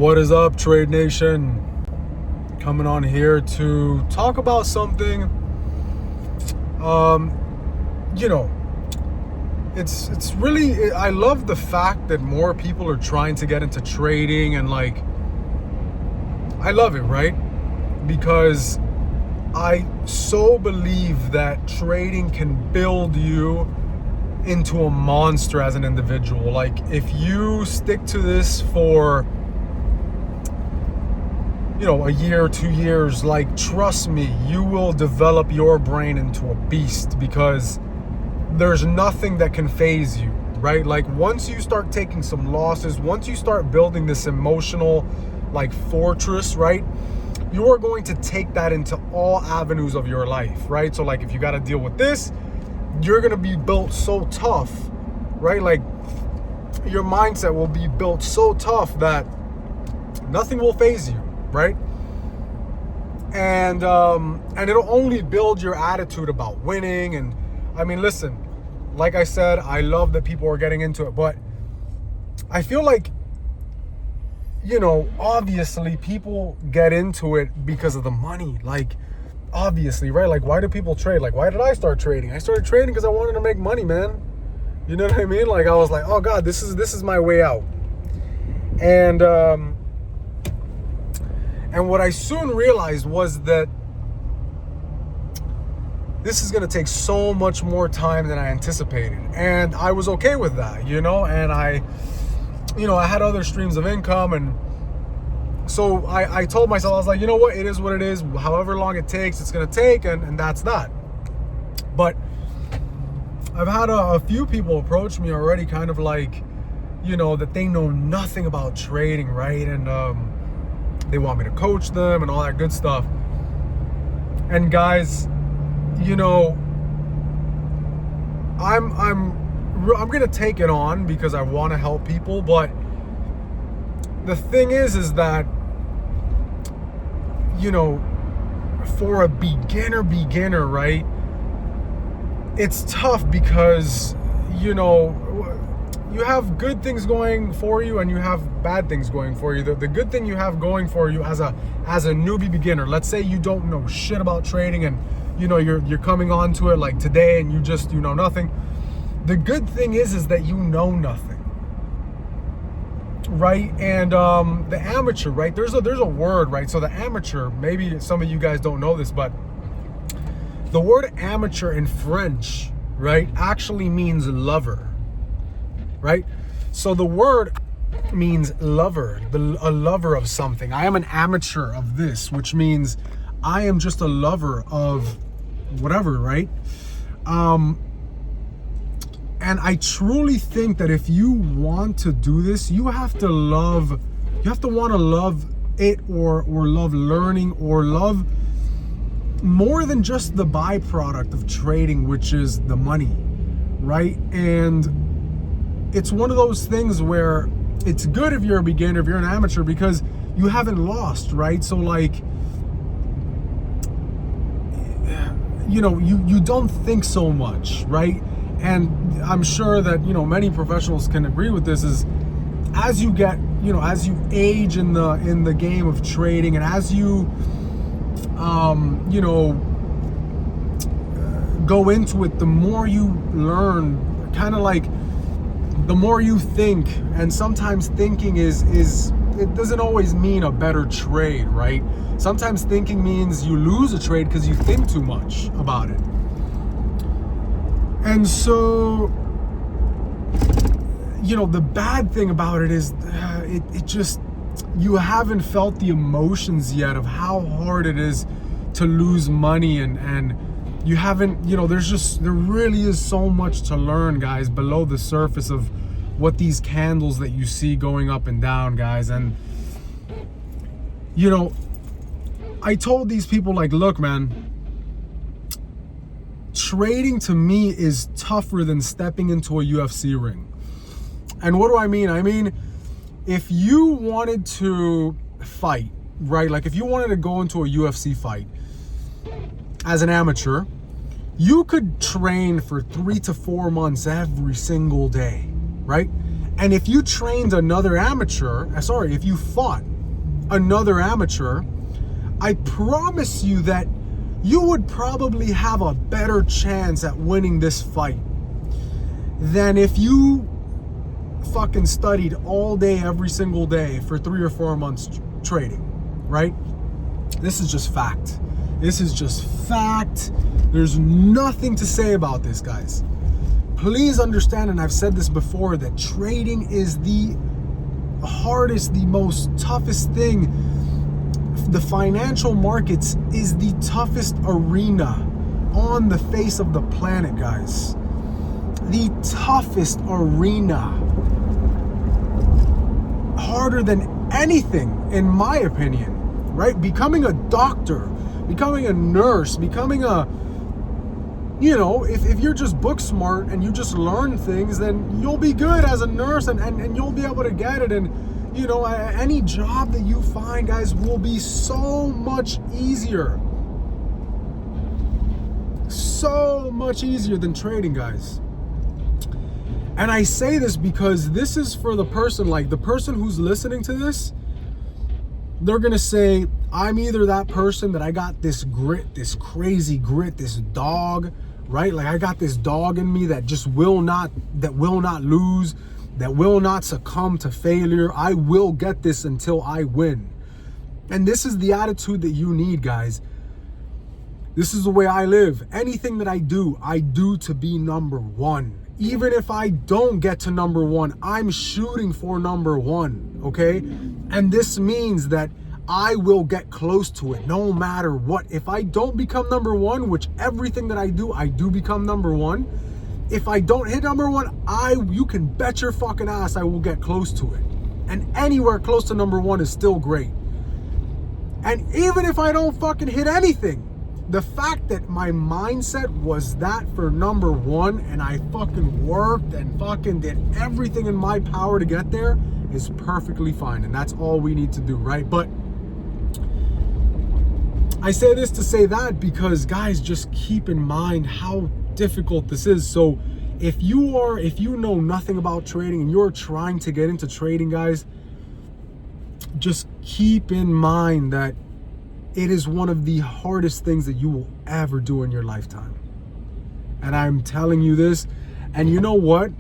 What is up, Trade Nation? Coming on here to talk about something. It's really, I love the fact that more people are trying to get into trading, and I love it, right? Because I so believe that trading can build you into a monster as an individual. Like, if you stick to this for a year, 2 years, trust me, you will develop your brain into a beast, because there's nothing that can phase you, right? Like, once you start taking some losses, once you start building this emotional fortress, right, you are going to take that into all avenues of your life, right? So if you got to deal with this, you're going to be built so tough, right? Your mindset will be built so tough that nothing will phase you, right? And it'll only build your attitude about winning. And I mean, listen, like I said, I love that people are getting into it, but I feel obviously people get into it because of the money. Obviously, right? Why do people trade? Why did I start trading? I started trading because I wanted to make money, man. You know what I mean? I was like, oh God, this is my way out. And what I soon realized was that this is going to take so much more time than I anticipated. And I was okay with that, and I had other streams of income. And so I told myself, I was like, you know what? It is what it is. However long it takes, it's going to take. And that's that. But I've had a few people approach me already, kind of that they know nothing about trading, right? And they want me to coach them and all that good stuff. And guys, I'm gonna take it on because I want to help people. But the thing is that for a beginner, right? It's tough because you have good things going for you and you have bad things going for you. The good thing you have going for you as a newbie beginner, let's say you don't know shit about trading and you're coming onto it today and you know nothing. The good thing is that you know nothing, right? And the amateur, right? There's a word, right? So the amateur, maybe some of you guys don't know this, but the word amateur in French, right, actually means lover. Right? So the word means lover, a lover of something. I am an amateur of this, which means I am just a lover of whatever, right? And I truly think that if you want to do this, you have to want to love it, or love learning, or love more than just the byproduct of trading, which is the money, right? And it's one of those things where it's good if you're a beginner, if you're an amateur, because you haven't lost, right? So you don't think so much, right? And I'm sure that, many professionals can agree with this, is as you get, as you age in the game of trading, and as you, go into it, the more you learn, kind of the more you think. And sometimes thinking is it doesn't always mean a better trade, right? Sometimes thinking means you lose a trade because you think too much about it. And so, the bad thing about it is it just, you haven't felt the emotions yet of how hard it is to lose money, and you haven't, there really is so much to learn, guys, below the surface of what these candles that you see going up and down, guys. And, I told these people, look, man, trading to me is tougher than stepping into a UFC ring. And what do I mean? I mean, if you wanted to fight, right? If you wanted to go into a UFC fight as an amateur, you could train for 3 to 4 months every single day, right? And if you trained another amateur, if you fought another amateur, I promise you that you would probably have a better chance at winning this fight than if you fucking studied all day, every single day for 3 or 4 months trading, right? This is just fact. This is just fact. There's nothing to say about this, guys. Please understand, and I've said this before, that trading is the hardest, the most toughest thing. The financial markets is the toughest arena on the face of the planet, guys. The toughest arena. Harder than anything, in my opinion, right? Becoming a doctor, becoming a nurse, becoming a, if you're just book smart and you just learn things, then you'll be good as a nurse and you'll be able to get it. And, any job that you find, guys, will be so much easier. So much easier than trading, guys. And I say this because this is for the person, like the person who's listening to this, they're going to say, I'm either that person that I got this grit, this crazy grit, this dog, right? Like I got this dog in me that just will not lose, that will not succumb to failure. I will get this until I win. And this is the attitude that you need, guys. This is the way I live. Anything that I do to be number one. Even if I don't get to number one, I'm shooting for number one, okay? And this means that I will get close to it no matter what. If I don't become number one, which everything that I do become number one. If I don't hit number one, you can bet your fucking ass I will get close to it. And anywhere close to number one is still great. And even if I don't fucking hit anything, the fact that my mindset was that for number one and I fucking worked and fucking did everything in my power to get there is perfectly fine. And that's all we need to do, right? But I say this to say that because, guys, just keep in mind how difficult this is. So if you know nothing about trading and you're trying to get into trading, guys, just keep in mind that it is one of the hardest things that you will ever do in your lifetime. And I'm telling you this, and you know what?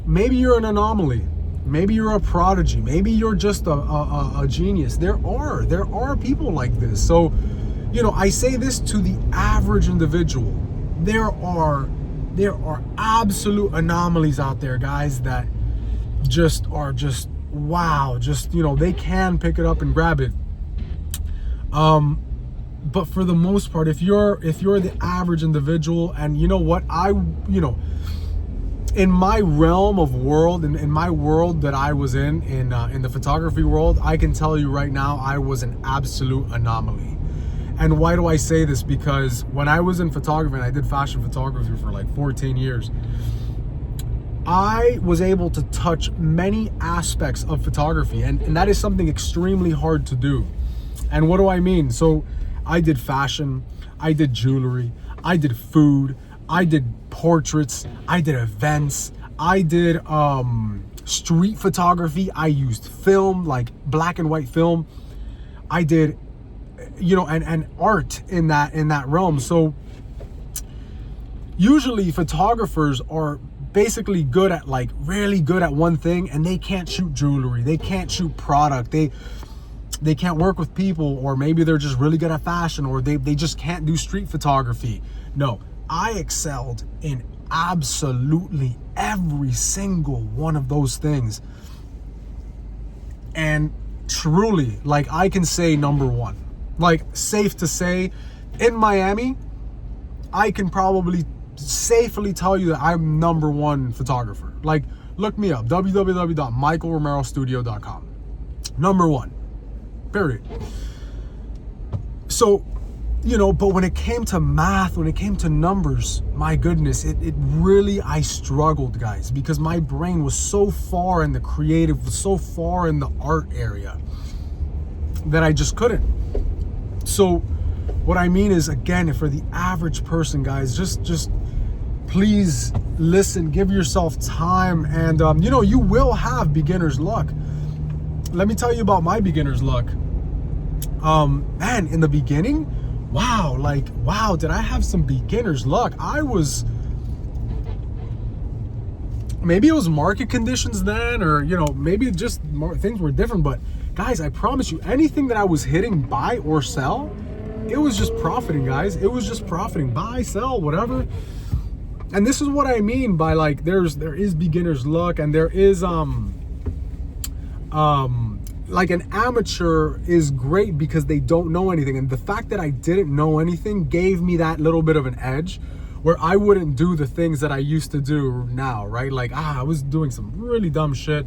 Maybe you're an anomaly. Maybe you're a prodigy. Maybe you're just a genius. There are people like this. So, I say this to the average individual. There are absolute anomalies out there, guys, that are wow, they can pick it up and grab it. But for the most part, if you're the average individual, and you know what, in my realm of world, in my world that I was in the photography world, I can tell you right now, I was an absolute anomaly. And why do I say this? Because when I was in photography, and I did fashion photography for like 14 years, I was able to touch many aspects of photography, and that is something extremely hard to do. And what do I mean? So I did fashion, I did jewelry, I did food, I did portraits, I did events, I did street photography, I used film, like black and white film, I did, and art in that realm. So usually photographers are basically really good at one thing, and they can't shoot jewelry, they can't shoot product, they can't work with people, or maybe they're just really good at fashion, or they just can't do street photography. No, I excelled in absolutely every single one of those things. And truly, I can say number one. Safe to say, in Miami, I can probably safely tell you that I'm number one photographer. Look me up, www.michaelromerostudio.com. Number one. Period. So, but when it came to math, when it came to numbers, my goodness, it really, I struggled, guys, because my brain was so far in the creative, so far in the art area that I just couldn't. So what I mean is, again, for the average person, guys, just please listen, give yourself time, and you know, you will have beginner's luck. Let me tell you about my beginner's luck. Man, in the beginning, wow, did I have some beginner's luck? Maybe it was market conditions then, or, you know, maybe just things were different. But guys, I promise you, anything that I was hitting buy or sell, it was just profiting, guys. It was just profiting, buy, sell, whatever. And this is what I mean by, like, there is beginner's luck, and there is like, an amateur is great because they don't know anything. And the fact that I didn't know anything gave me that little bit of an edge where I wouldn't do the things that I used to do now, right? Like, I was doing some really dumb shit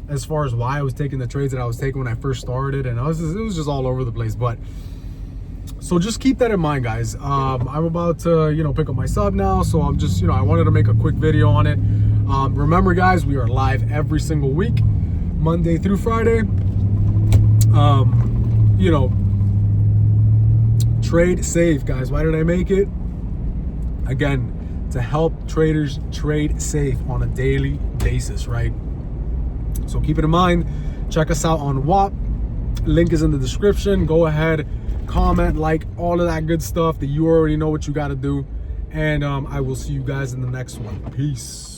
as far as why I was taking the trades that I was taking when I first started. And it was just all over the place. But so just keep that in mind, guys. I'm about to, you know, pick up my sub now. So I'm just, you know, I wanted to make a quick video on it. Remember, guys, we are live every single week, Monday through Friday. You know, trade safe, guys. Why did I make it? Again, to help traders trade safe on a daily basis, right? So keep it in mind. Check us out on WHOP. Link is in the description. Go ahead, comment, like, all of that good stuff that you already know what you got to do. And I will see you guys in the next one. Peace.